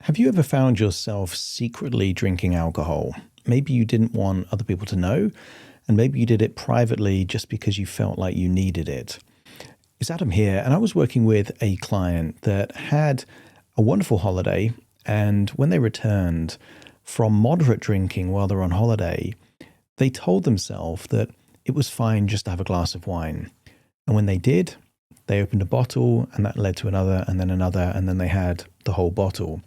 Have you ever found yourself secretly drinking alcohol? Maybe you didn't want other people to know, and maybe you did it privately just because you felt like you needed it. It's Adam here, and I was working with a client that had a wonderful holiday, and when they returned from moderate drinking while they're on holiday, they told themselves that it was fine just to have a glass of wine. And when they did, they opened a bottle, and that led to another, and then they had the whole bottle.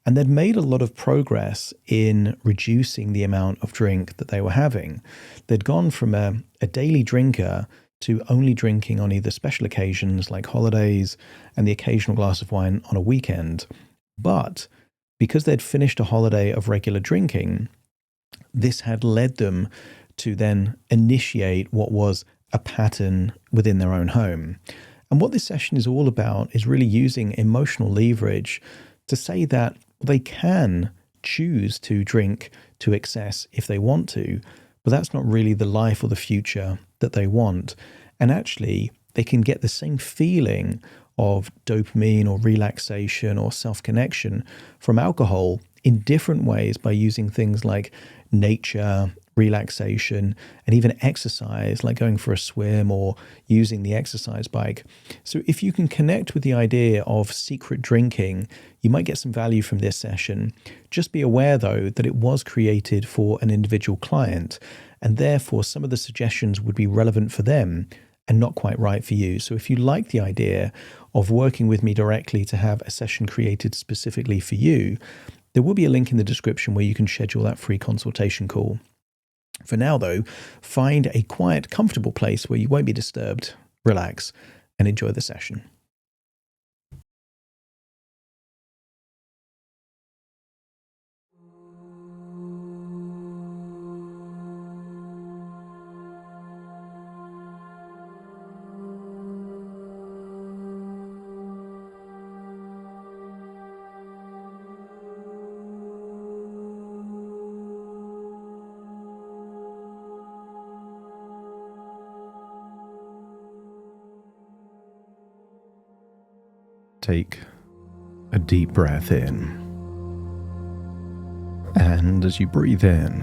And they'd made a lot of progress in reducing the amount of drink that they were having. They'd gone from a daily drinker to only drinking on either special occasions like holidays and the occasional glass of wine on a weekend. But because they'd finished a holiday of regular drinking, this had led them to then initiate what was a pattern within their own home. And what this session is all about is really using emotional leverage to say that they can choose to drink to excess if they want to, but that's not really the life or the future that they want. And actually, they can get the same feeling of dopamine or relaxation or self-connection from alcohol in different ways by using things like nature, relaxation, and even exercise, like going for a swim or using the exercise bike. So if you can connect with the idea of secret drinking, you might get some value from this session. Just be aware, though, that it was created for an individual client, and therefore some of the suggestions would be relevant for them and not quite right for you. So if you like the idea of working with me directly to have a session created specifically for you, there will be a link in the description where you can schedule that free consultation call. For now, though, find a quiet, comfortable place where you won't be disturbed, relax, and enjoy the session. Take a deep breath in, and as you breathe in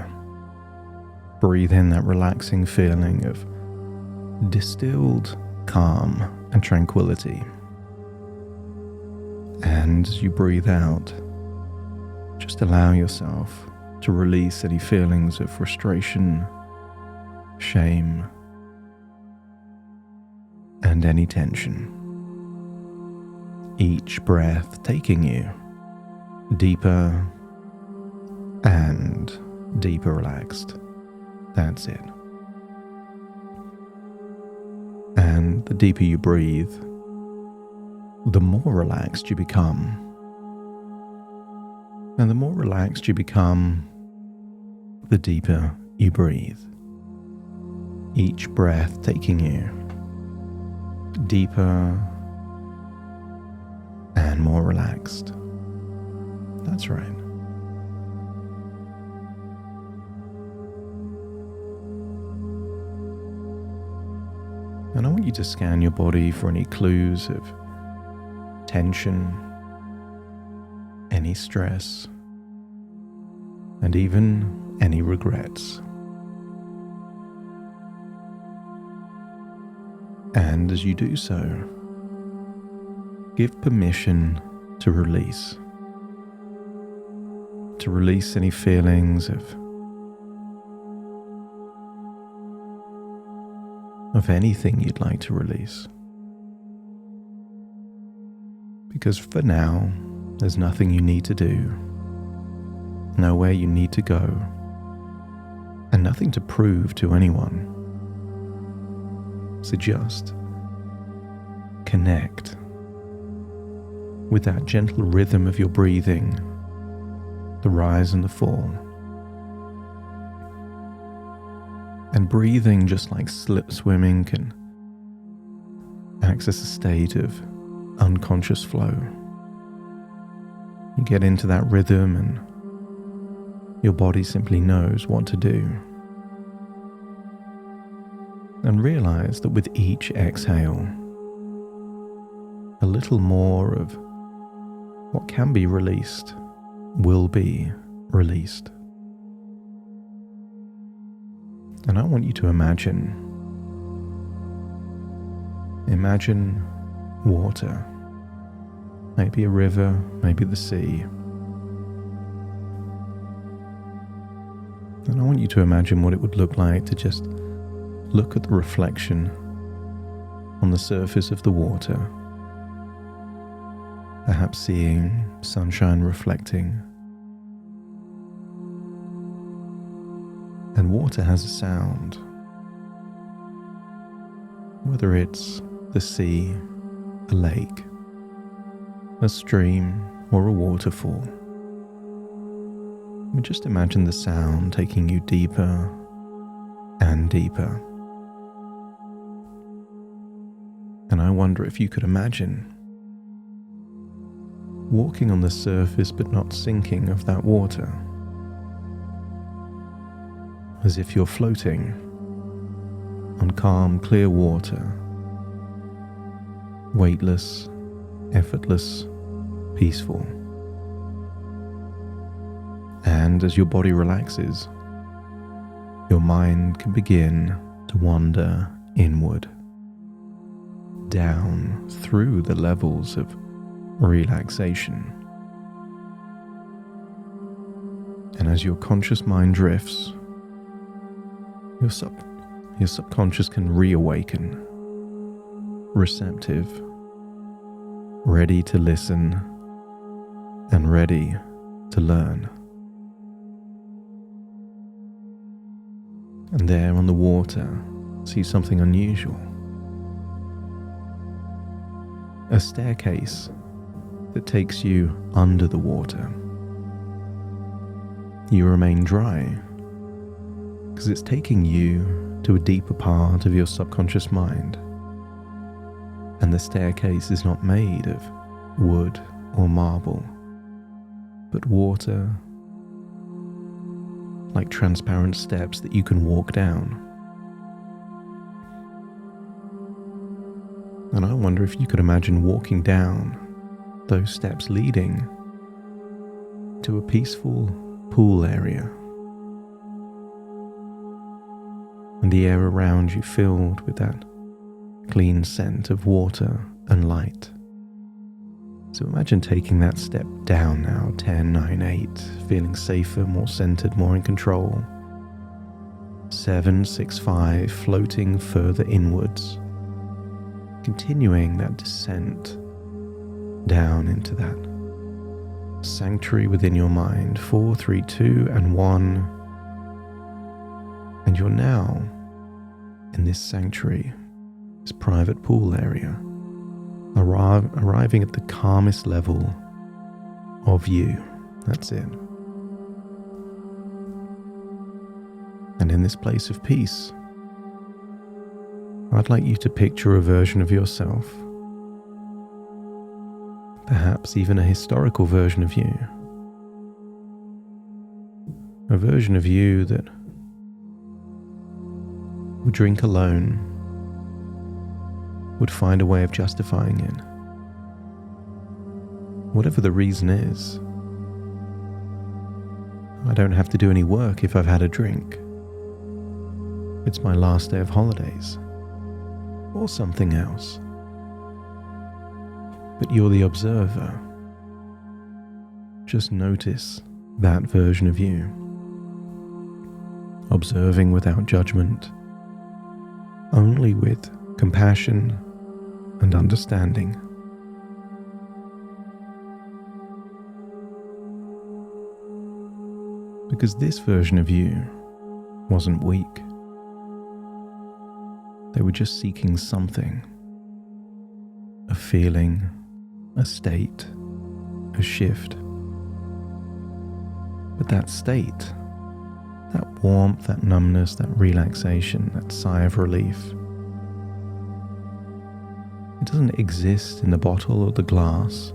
that relaxing feeling of distilled calm and tranquility. And as you breathe out, just allow yourself to release any feelings of frustration, shame, and any tension. Each breath taking you deeper and deeper relaxed. That's it. And the deeper you breathe, the more relaxed you become. And the more relaxed you become, the deeper you breathe. Each breath taking you deeper and more relaxed. That's right. And I want you to scan your body for any clues of tension, any stress, and even any regrets. And as you do so, give permission to release any feelings of anything you'd like to release. Because for now, there's nothing you need to do, nowhere you need to go, and nothing to prove to anyone. So just connect with that gentle rhythm of your breathing, the rise and the fall. And breathing, just like slip swimming, can access a state of unconscious flow. You get into that rhythm and your body simply knows what to do. And realize that with each exhale, a little more of what can be released will be released. And I want you to imagine water, maybe a river, maybe the sea. And I want you to imagine what it would look like to just look at the reflection on the surface of the water, perhaps seeing sunshine reflecting. And water has a sound, whether it's the sea, a lake, a stream, or a waterfall. But just imagine the sound taking you deeper and deeper. And I wonder if you could imagine walking on the surface but not sinking of that water, as if you're floating on calm, clear water, weightless, effortless, peaceful. And as your body relaxes, your mind can begin to wander inward, down through the levels of relaxation. And as your conscious mind drifts, your subconscious can reawaken, receptive, ready to listen, and ready to learn. And there on the water, see something unusual. A staircase that takes you under the water. You remain dry because it's taking you to a deeper part of your subconscious mind. And the staircase is not made of wood or marble, but water, like transparent steps that you can walk down. And I wonder if you could imagine walking down those steps leading to a peaceful pool area, and the air around you filled with that clean scent of water and light. So imagine taking that step down now, 10, 9, 8, feeling safer, more centered, more in control. 7, 6, 5, floating further inwards, continuing that descent down into that sanctuary within your mind. 4, 3, 2, and 1. And you're now in this sanctuary, this private pool area, arriving at the calmest level of you. That's it. And in this place of peace, I'd like you to picture a version of yourself, perhaps even a historical version of you, a version of you that would drink alone, would find a way of justifying it. Whatever the reason is, I don't have to do any work if I've had a drink. It's my last day of holidays, or something else. But you're the observer. Just notice that version of you, observing without judgment, only with compassion and understanding. Because this version of you wasn't weak. They were just seeking something, a feeling, a state, a shift. But that state, that warmth, that numbness, that relaxation, that sigh of relief, it doesn't exist in the bottle or the glass.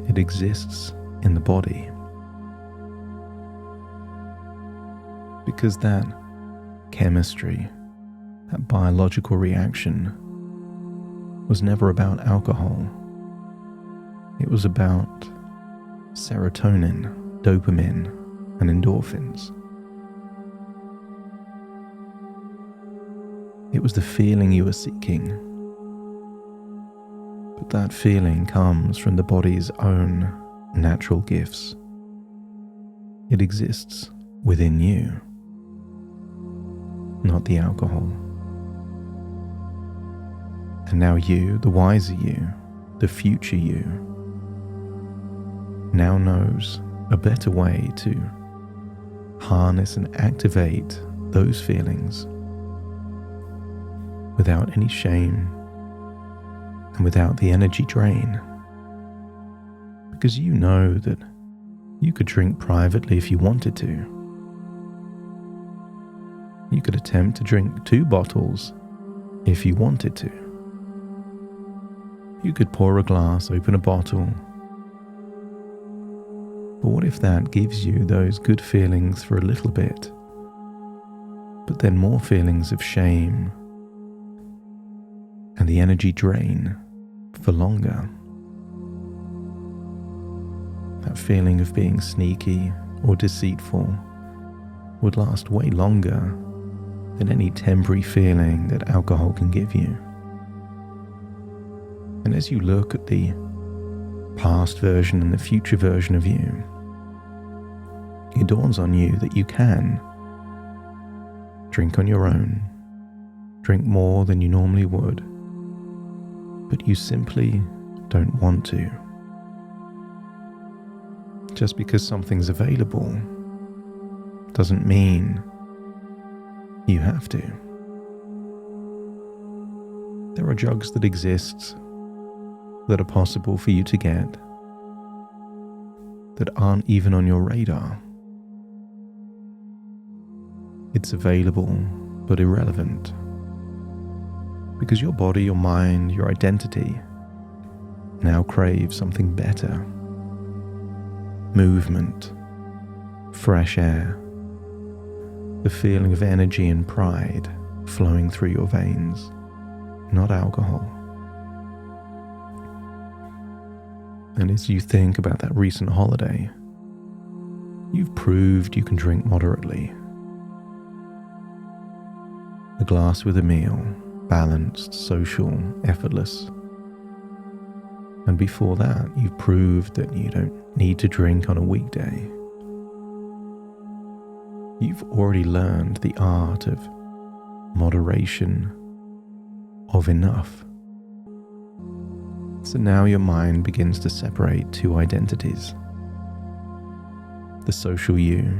It exists in the body. Because that chemistry, that biological reaction, was never about alcohol. It was about serotonin, dopamine, and endorphins. It was the feeling you were seeking. But that feeling comes from the body's own natural gifts. It exists within you, not the alcohol. And now you, the wiser you, the future you, now knows a better way to harness and activate those feelings without any shame and without the energy drain. Because you know that you could drink privately if you wanted to. You could attempt to drink 2 bottles if you wanted to. You could pour a glass, open a bottle. But what if that gives you those good feelings for a little bit, but then more feelings of shame and the energy drain for longer? That feeling of being sneaky or deceitful would last way longer than any temporary feeling that alcohol can give you. And as you look at the past version and the future version of you, it dawns on you that you can drink on your own, drink more than you normally would, but you simply don't want to. Just because something's available doesn't mean you have to. There are drugs that exist that are possible for you to get that aren't even on your radar. It's available but irrelevant because your body, your mind, your identity now crave something better. Movement, fresh air, the feeling of energy and pride flowing through your veins, not alcohol. And as you think about that recent holiday, you've proved you can drink moderately. A glass with a meal, balanced, social, effortless. And before that, you've proved that you don't need to drink on a weekday. You've already learned the art of moderation, of enough. So now your mind begins to separate 2 identities. The social you,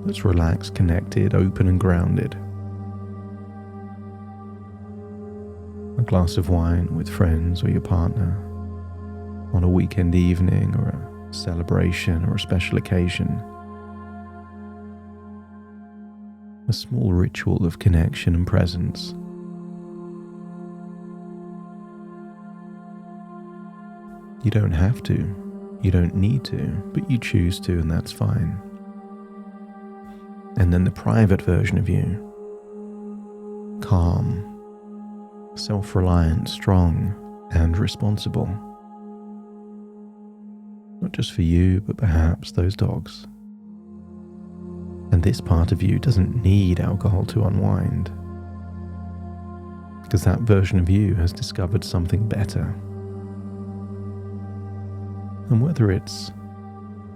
that's relaxed, connected, open and grounded. A glass of wine with friends or your partner on a weekend evening or a celebration or a special occasion. A small ritual of connection and presence. You don't have to, you don't need to, but you choose to, and that's fine. And then the private version of you, calm, self-reliant, strong, and responsible. Not just for you, but perhaps those dogs. And this part of you doesn't need alcohol to unwind, because that version of you has discovered something better. And whether it's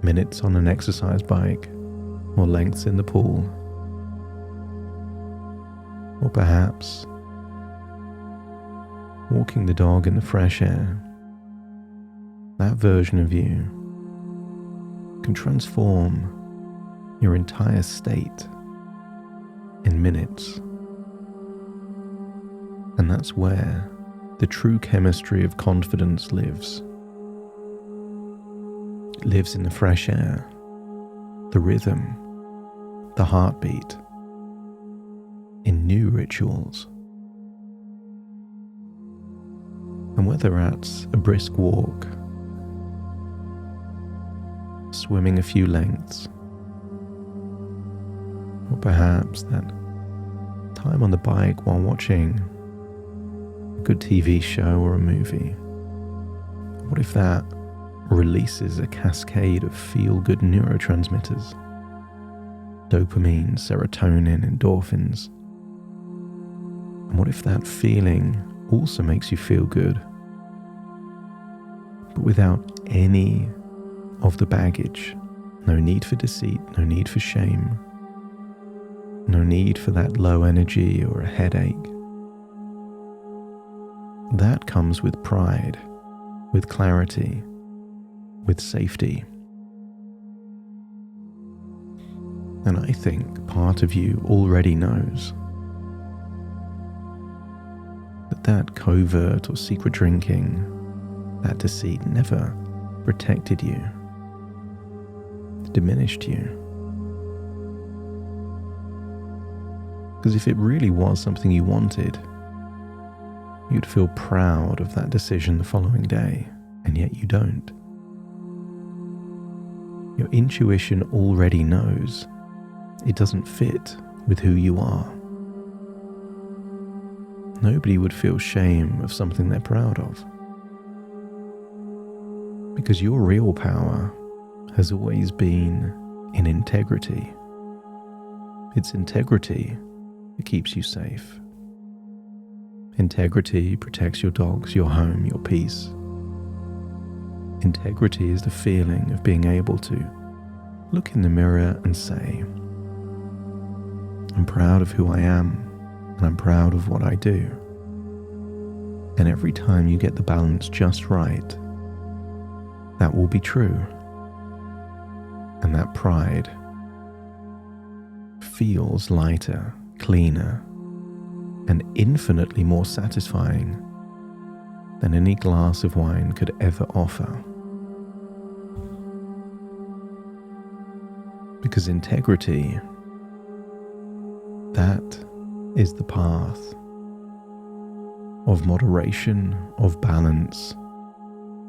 minutes on an exercise bike, or lengths in the pool, or perhaps walking the dog in the fresh air, that version of you can transform your entire state in minutes. And that's where the true chemistry of confidence lives. It lives in the fresh air, the rhythm, the heartbeat, in new rituals. And whether that's a brisk walk, swimming a few lengths, or perhaps that time on the bike while watching a good TV show or a movie. What if that releases a cascade of feel-good neurotransmitters: dopamine, serotonin, endorphins. And what if that feeling also makes you feel good, but without any of the baggage? No need for deceit, no need for shame, no need for that low energy or a headache. That comes with pride, with clarity, with safety. And I think part of you already knows that covert or secret drinking, that deceit never protected you, diminished you. Because if it really was something you wanted, you'd feel proud of that decision the following day, and yet you don't. Your intuition already knows it doesn't fit with who you are. Nobody would feel shame of something they're proud of, because your real power has always been in integrity. It's integrity that keeps you safe. Integrity protects your dogs, your home, your peace. Integrity is the feeling of being able to look in the mirror and say, I'm proud of who I am, and I'm proud of what I do. And every time you get the balance just right, that will be true. And that pride feels lighter, cleaner, and infinitely more satisfying than any glass of wine could ever offer. Because integrity, that is the path of moderation, of balance,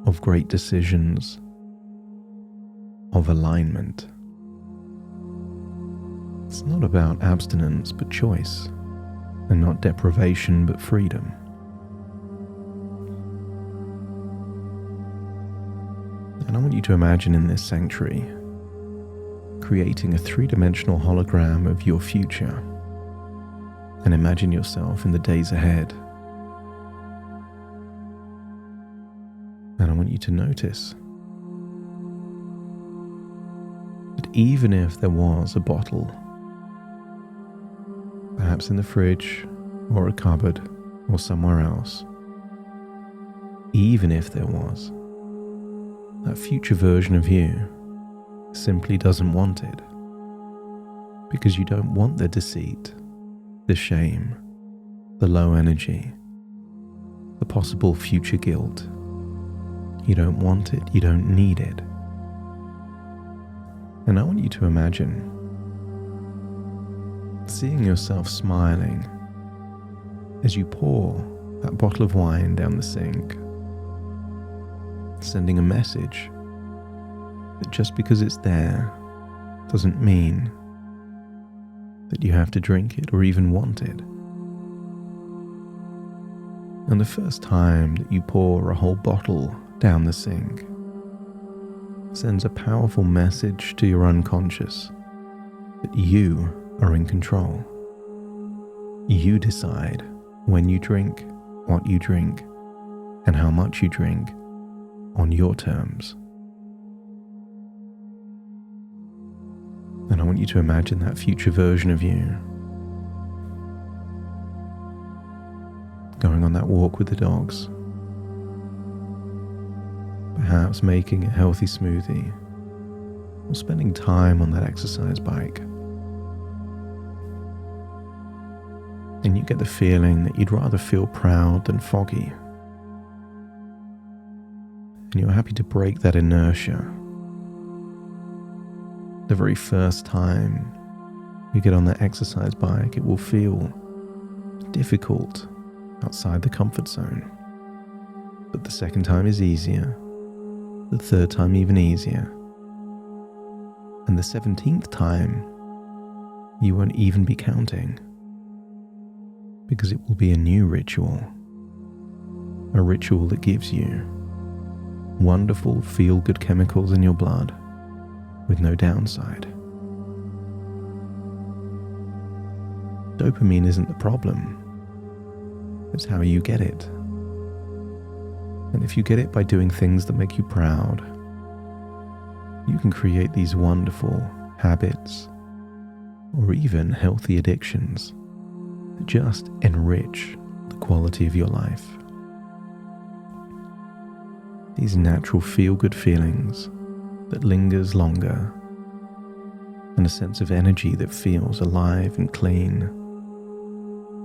of great decisions, of alignment. It's not about abstinence but choice, and not deprivation but freedom. And I want you to imagine in this sanctuary creating a three-dimensional hologram of your future, and imagine yourself in the days ahead. And I want you to notice that even if there was a bottle, perhaps in the fridge or a cupboard or somewhere else, even if there was, that future version of you simply doesn't want it, because you don't want the deceit, the shame, the low energy, the possible future guilt. You don't want it, you don't need it. And I want you to imagine seeing yourself smiling as you pour that bottle of wine down the sink, sending a message that just because it's there doesn't mean that you have to drink it or even want it. And the first time that you pour a whole bottle down the sink sends a powerful message to your unconscious that you are in control. You decide when you drink, what you drink, and how much you drink on your terms. And I want you to imagine that future version of you going on that walk with the dogs, perhaps making a healthy smoothie, or spending time on that exercise bike. And you get the feeling that you'd rather feel proud than foggy. And you're happy to break that inertia. The very first time you get on that exercise bike, it will feel difficult outside the comfort zone. But the second time is easier, the third time even easier. And the 17th time, you won't even be counting, because it will be a new ritual, a ritual that gives you wonderful feel-good chemicals in your blood with no downside. Dopamine isn't the problem. It's how you get it. And if you get it by doing things that make you proud, you can create these wonderful habits or even healthy addictions that just enrich the quality of your life. These natural feel-good feelings that lingers longer, and a sense of energy that feels alive and clean.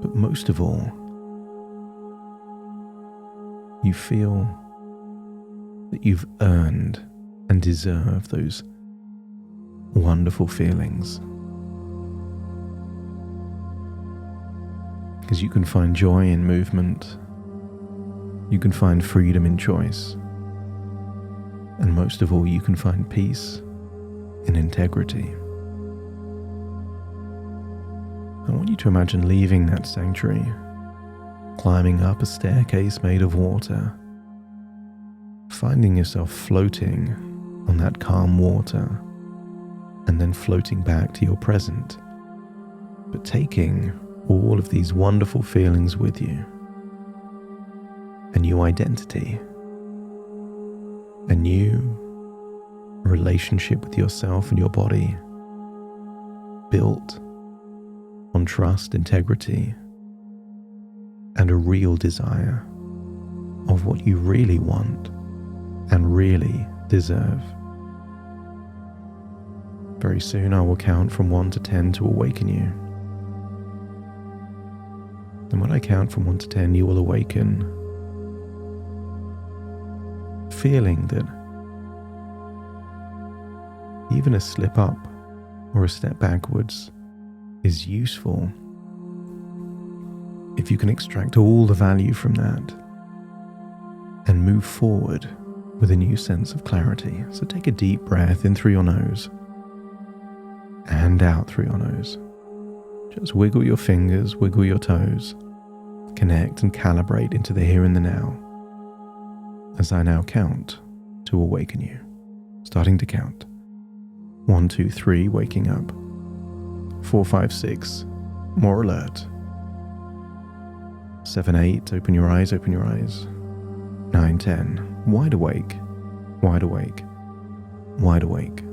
But most of all, you feel that you've earned and deserve those wonderful feelings. Because you can find joy in movement, you can find freedom in choice, and most of all, you can find peace in integrity. I want you to imagine leaving that sanctuary, climbing up a staircase made of water, finding yourself floating on that calm water, and then floating back to your present, but taking all of these wonderful feelings with you, a new identity, a new relationship with yourself and your body, built on trust, integrity, and a real desire of what you really want and really deserve. Very soon I will count from 1 to 10 to awaken you. And when I count from 1 to 10, you will awaken feeling that even a slip up or a step backwards is useful if you can extract all the value from that and move forward with a new sense of clarity. So take a deep breath in through your nose and out through your nose. Just wiggle your fingers, wiggle your toes, connect and calibrate into the here and the now as I now count to awaken you. Starting to count. 1, 2, 3, waking up. 4, 5, 6, more alert. 7, 8, open your eyes, open your eyes. 9, 10, wide awake, wide awake, wide awake.